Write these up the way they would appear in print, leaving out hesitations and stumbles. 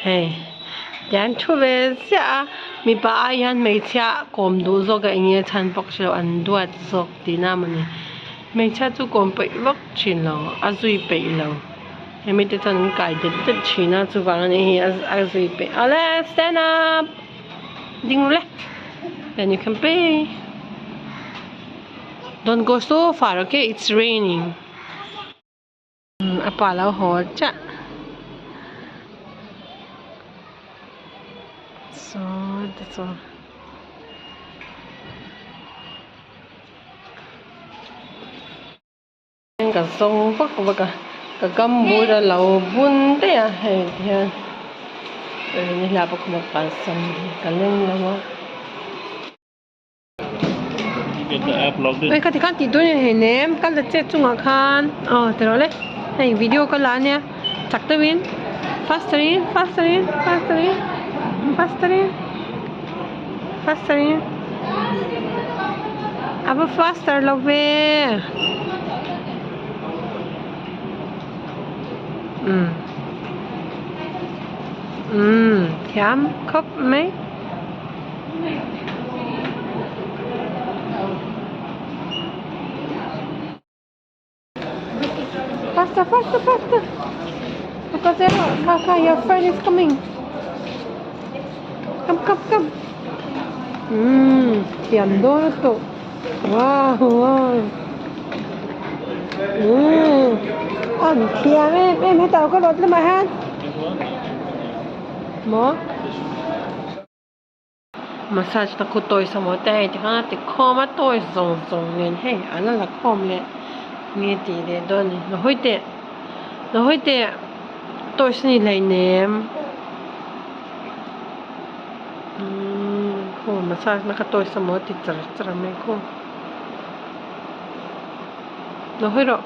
Hey, yan thu ve sia mi pa yan mei chia kom du zo ga nge chan bok shlo an duat zok ti na mani mei cha chu kom pe vak chin lo azui pe lo he mi te chan kai de te china chu wang ni azui pe ale stand up ding le then you can pay. Don't go so far, okay? It's raining. Apa lao ho cha. So that's all. Cái sông phất và cái gấm bùi là lẩu bún đấy à hay thì như là bọc một cái sông cái lên là mà. Ê, cái thì tôi này ném cái là chết chung khan. Thế rồi đấy. Hay video cái lá nha. Chắc tới bên. Faster in, faster in, faster in, faster in, faster in. Aber faster love. Thèm khóc mấy. Faster, faster, faster. Look at there. Kaka, your friend is coming. Come, come, come. Thèm đó to. Wow, wow. Ăn thèm em hãy tao có đột lên mà ha. Mo. Massage ta ko toy sa mo tay ti ha ti kho ma toy zong zong len he ana la khom le nge ti de don no hoite toy sni lai nem ko massage na ka toy sa mo ti chara me ko no hoi ro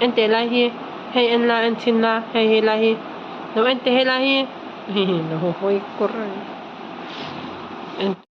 en te la hi hey en la en chin la hey la hi no en te he la hi no hoi ko